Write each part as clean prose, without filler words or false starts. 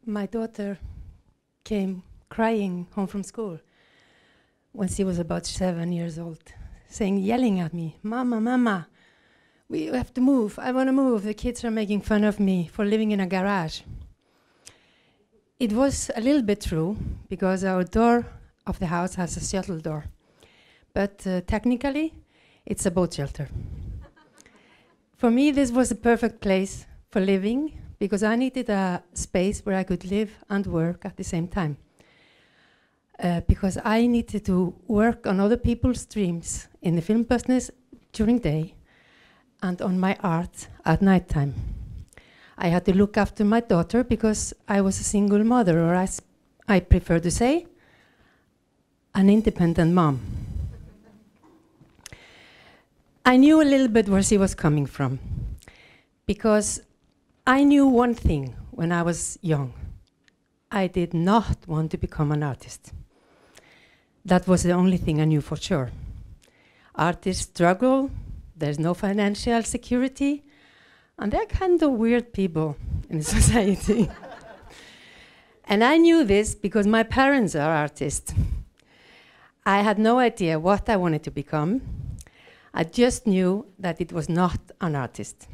my daughter came crying home from school when she was about 7 years old, yelling at me, "Mama, Mama, we have to move. I want to move. The kids are making fun of me for living in a garage." It was a little bit true, because our door of the house has a shuttle door. But technically, it's a boat shelter. For me, this was a perfect place for living, because I needed a space where I could live and work at the same time. Because I needed to work on other people's dreams in the film business during day and on my art at night time. I had to look after my daughter because I was a single mother, or as I prefer to say, an independent mom. I knew a little bit where she was coming from, because I knew one thing when I was young. I did not want to become an artist. That was the only thing I knew for sure. Artists struggle, there's no financial security, and they're kind of weird people in society. And I knew this because my parents are artists. I had no idea what I wanted to become. I just knew that it was not an artist.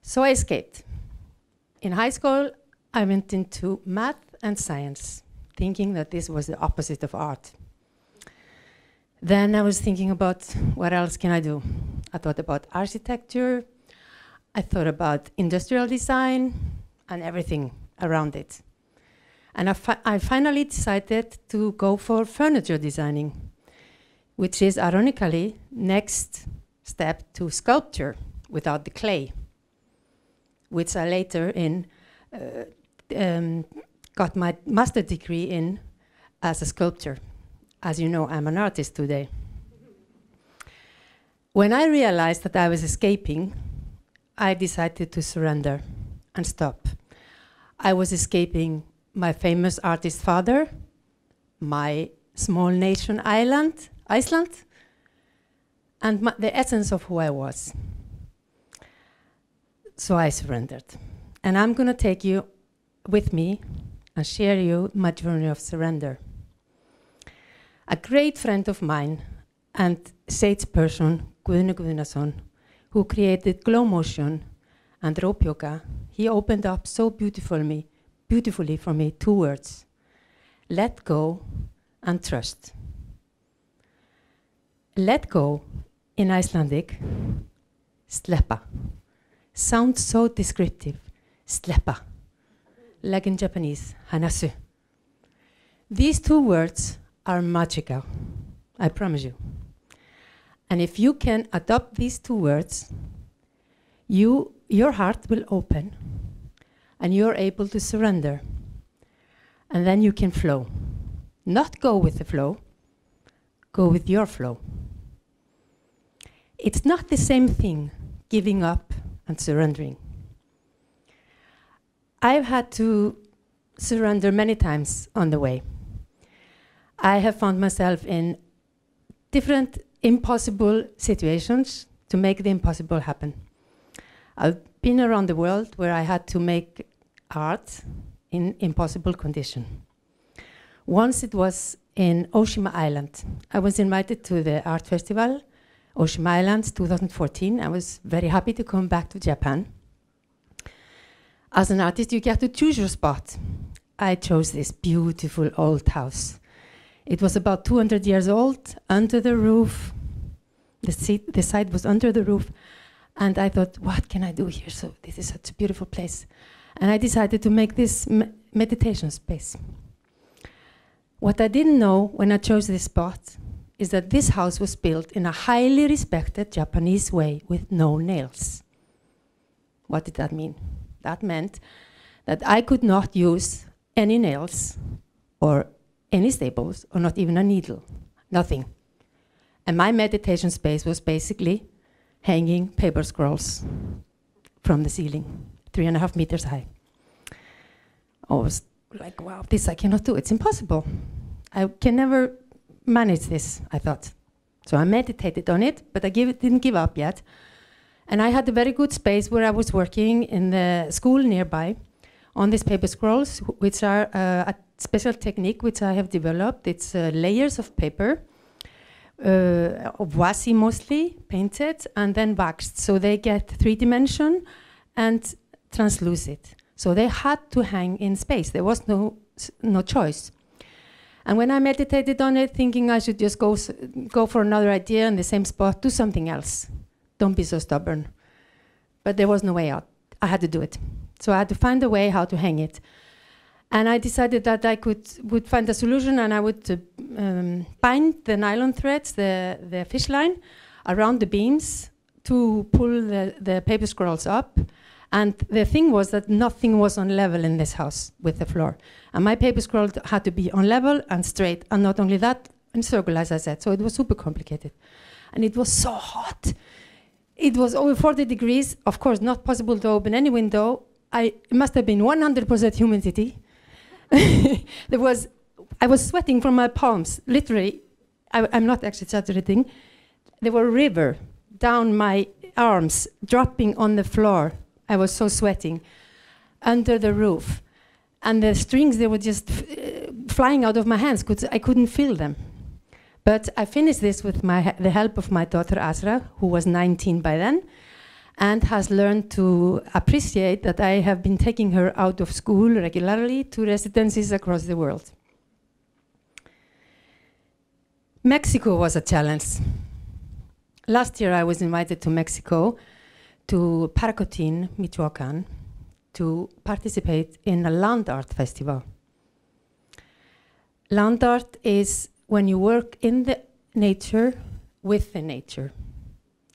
So I escaped. In high school, I went into math and science, thinking that this was the opposite of art. Then I was thinking about what else can I do. I thought about architecture, I thought about industrial design, and everything around it. And I finally decided to go for furniture designing, which is ironically next step to sculpture without the clay, which I later got my master's degree in as a sculptor. As you know, I'm an artist today. When I realized that I was escaping, I decided to surrender and stop. I was escaping my famous artist father, my small nation Iceland, and the essence of who I was. So I surrendered. And I'm going to take you with me and share you my journey of surrender. A great friend of mine and sage person, Guðni Guðnason, who created Glow Motion and Rope Yoga, he opened up so beautifully for me 2 words: let go and trust. Let go in Icelandic, sleppa, sounds so descriptive, sleppa, like in Japanese, hanasu. These 2 words are magical, I promise you. And if you can adopt these 2 words, your heart will open and you're able to surrender. And then you can flow. Not go with the flow, go with your flow. It's not the same thing, giving up and surrendering. I've had to surrender many times on the way. I have found myself in different impossible situations to make the impossible happen. I've been around the world where I had to make art in impossible condition. Once it was in Oshima Island. I was invited to the art festival, Oshima Island 2014. I was very happy to come back to Japan. As an artist, you get to choose your spot. I chose this beautiful old house. It was about 200 years old, under the roof. The site was under the roof. And I thought, what can I do here? So this is such a beautiful place. And I decided to make this meditation space. What I didn't know when I chose this spot is that this house was built in a highly respected Japanese way with no nails. What did that mean? That meant that I could not use any nails or any staples or not even a needle, nothing. And my meditation space was basically hanging paper scrolls from the ceiling, 3.5 meters high. I was like, wow, this I cannot do, it's impossible. I can never manage this, I thought. So I meditated on it, but I didn't give up yet. And I had a very good space where I was working in the school nearby on these paper scrolls, which are a special technique which I have developed. It's layers of paper, of washi mostly, painted, and then waxed. So they get 3-dimension and translucent. So they had to hang in space. There was no choice. And when I meditated on it, thinking I should just go for another idea in the same spot, do something else. Don't be so stubborn. But there was no way out. I had to do it. So I had to find a way how to hang it. And I decided that I would find a solution, and I would bind the nylon threads, the fish line, around the beams to pull the paper scrolls up. And the thing was that nothing was on level in this house with the floor. And my paper scroll had to be on level and straight. And not only that, in circle, as I said. So it was super complicated. And it was so hot. It was over 40 degrees. Of course, not possible to open any window. It must have been 100% humidity. I was sweating from my palms, literally. I'm not actually exaggerating. There were a river down my arms, dropping on the floor. I was so sweating under the roof. And the strings, they were just flying out of my hands. I couldn't feel them. But I finished this with the help of my daughter Azra, who was 19 by then, and has learned to appreciate that I have been taking her out of school regularly to residencies across the world. Mexico was a challenge. Last year I was invited to Mexico, to Paracotin, Michoacan, to participate in a land art festival. Land art is when you work in the nature with the nature,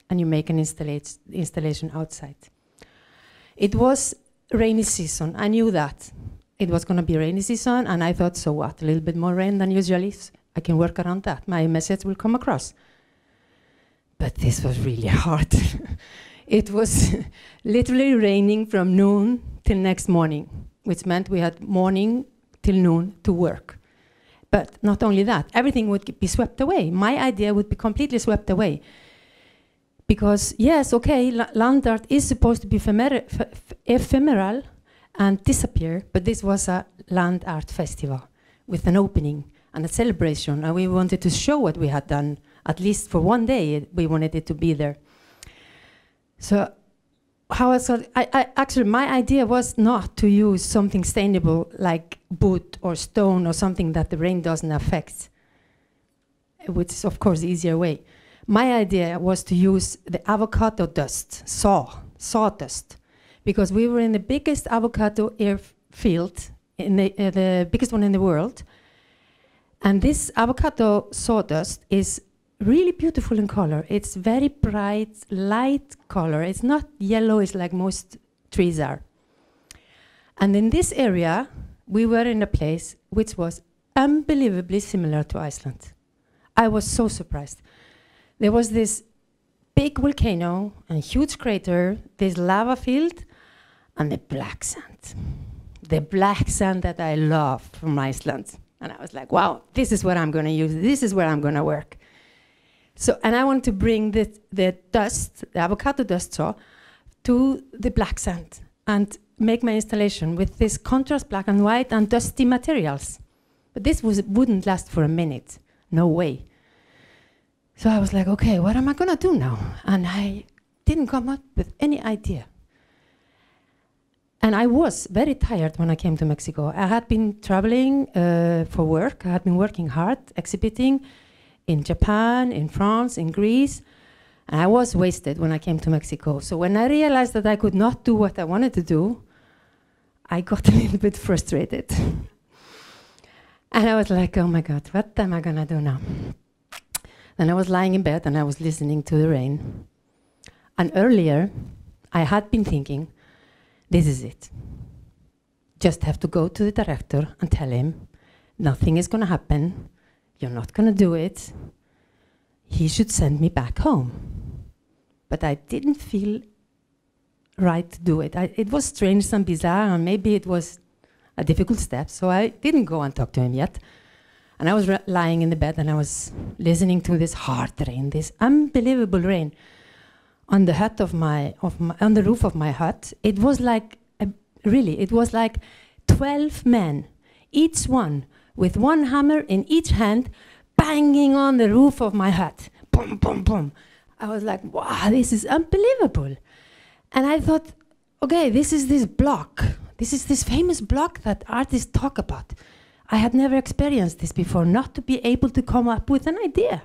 and you make an installation outside. It was rainy season. I knew that. It was going to be rainy season, and I thought, so what? A little bit more rain than usually. I can work around that. My message will come across. But this was really hard. It was literally raining from noon till next morning, which meant we had morning till noon to work. But not only that, everything would be swept away. My idea would be completely swept away. Because, yes, okay, land art is supposed to be ephemeral and disappear, but this was a land art festival with an opening and a celebration, and we wanted to show what we had done. At least for one day, we wanted it to be there. So, actually, my idea was not to use something stainable like wood or stone or something that the rain doesn't affect, which is, of course, the easier way. My idea was to use the avocado dust, sawdust, because we were in the biggest avocado airfield, the biggest one in the world. And this avocado sawdust is really beautiful in color. It's very bright, light color. It's not yellowish like most trees are. And in this area, we were in a place which was unbelievably similar to Iceland. I was so surprised. There was this big volcano, a huge crater, this lava field, and the black sand. The black sand that I love from Iceland. And I was like, wow, this is what I'm going to use. This is where I'm going to work. So, and I want to bring the dust, the avocado dust saw, to the black sand and make my installation with this contrast black and white and dusty materials. But this wouldn't last for a minute. No way. So I was like, okay, what am I going to do now? And I didn't come up with any idea. And I was very tired when I came to Mexico. I had been traveling for work. I had been working hard, exhibiting in Japan, in France, in Greece. And I was wasted when I came to Mexico. So when I realized that I could not do what I wanted to do, I got a little bit frustrated. And I was like, oh my God, what am I going to do now? Then I was lying in bed and I was listening to the rain. And earlier, I had been thinking, this is it. Just have to go to the director and tell him, nothing is going to happen. You're not going to do it. He should send me back home. But I didn't feel right to do it. It was strange and bizarre, and maybe it was a difficult step, so I didn't go and talk to him yet. And I was lying in the bed, and I was listening to this hard rain, this unbelievable rain on the hut on the roof of my hut. It was like really, it was like 12 men, each one with one hammer in each hand, banging on the roof of my hut. Boom, boom, boom. I was like, wow, this is unbelievable. And I thought, okay, this is this block. This is this famous block that artists talk about. I had never experienced this before, not to be able to come up with an idea.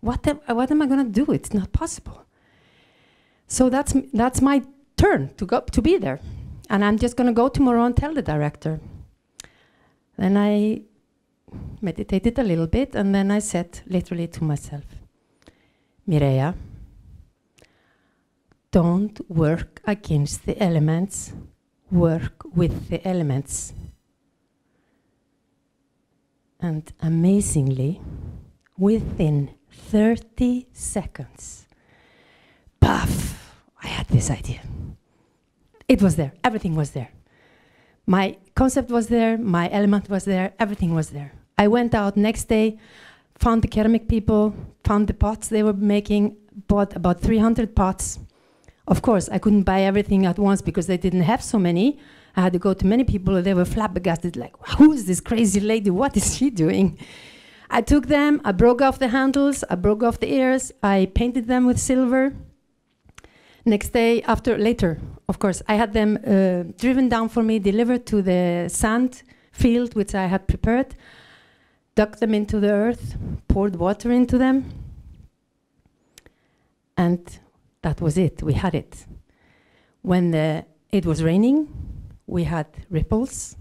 What am I going to do? It's not possible. So that's my turn to be there. And I'm just going to go tomorrow and tell the director. Then I meditated a little bit, and then I said literally to myself, Mireia, don't work against the elements, work with the elements. And amazingly, within 30 seconds, puff, I had this idea. It was there, everything was there. My concept was there, my element was there, everything was there. I went out next day, found the ceramic people, found the pots they were making, bought about 300 pots. Of course, I couldn't buy everything at once because they didn't have so many. I had to go to many people, they were flabbergasted, like, who is this crazy lady? What is she doing? I took them, I broke off the handles, I broke off the ears, I painted them with silver. Next day, later, of course, I had them driven down for me, delivered to the sand field, which I had prepared, dug them into the earth, poured water into them, and that was it, we had it. When it was raining, we had ripples.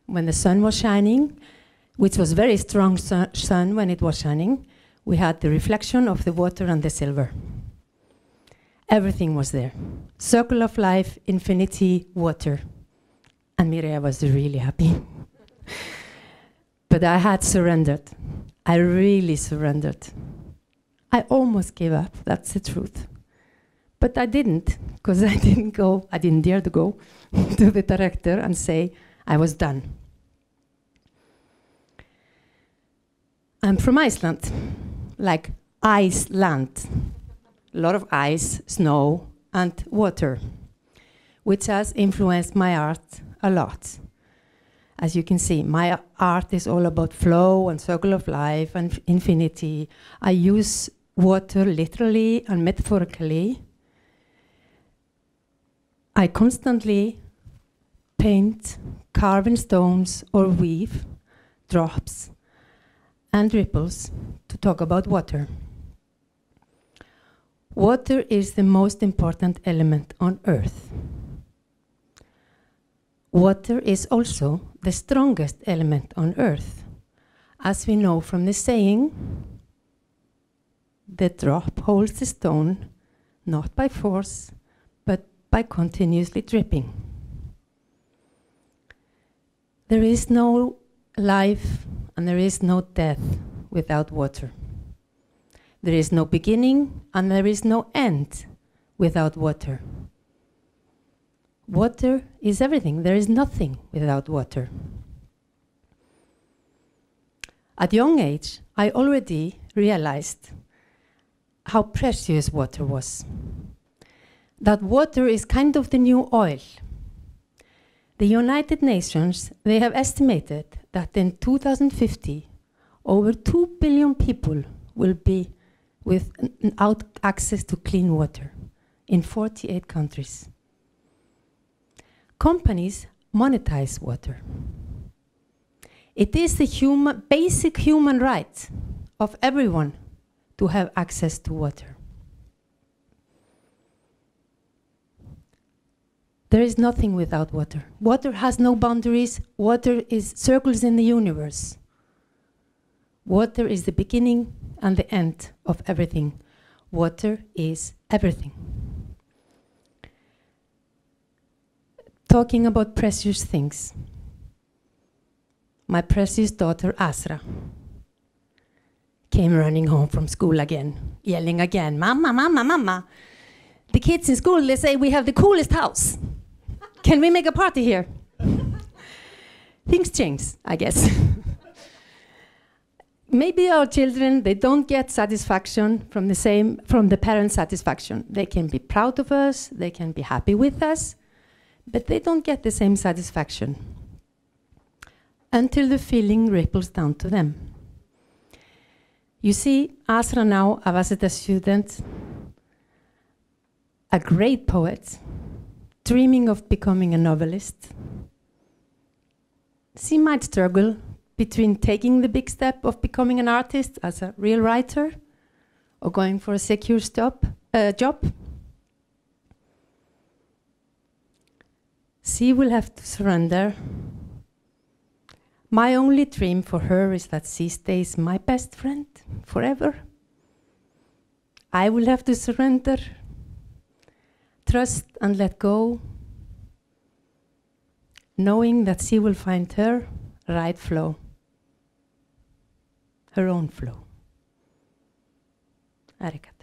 When the sun was shining, which was very strong sun when it was shining, we had the reflection of the water and the silver. Everything was there. Circle of life, infinity, water. And Mireia was really happy. But I had surrendered. I really surrendered. I almost gave up, that's the truth. But I didn't, because I didn't dare to go to the director and say I was done. I'm from Iceland, like Iceland. A lot of ice, snow, and water, which has influenced my art a lot. As you can see, my art is all about flow and circle of life and infinity. I use water literally and metaphorically. I constantly paint, carve in stones, or weave drops and ripples to talk about water. Water is the most important element on Earth. Water is also the strongest element on Earth. As we know from the saying, the drop holds the stone, not by force, but by continuously dripping. There is no life and there is no death without water. There is no beginning and there is no end without water. Water is everything. There is nothing without water. At young age, I already realized how precious water was. That water is kind of the new oil. The United Nations, they have estimated that in 2050, over 2 billion people will be without access to clean water in 48 countries. Companies monetize water. It is the basic human right of everyone to have access to water. There is nothing without water. Water has no boundaries. Water circles in the universe. Water is the beginning and the end of everything. Water is everything. Talking about precious things. My precious daughter Asra came running home from school again, yelling again, "Mama, mama, mama. The kids in school, they say we have the coolest house. Can we make a party here?" Things change, I guess. Maybe our children, they don't get satisfaction from the parent satisfaction. They can be proud of us, they can be happy with us. But they don't get the same satisfaction until the feeling ripples down to them. You see, Asra now, I was a student, a great poet, dreaming of becoming a novelist. She might struggle between taking the big step of becoming an artist as a real writer or going for a secure job. She will have to surrender. My only dream for her is that she stays my best friend forever. I will have to surrender, trust and let go, knowing that she will find her right flow, her own flow. Arigato.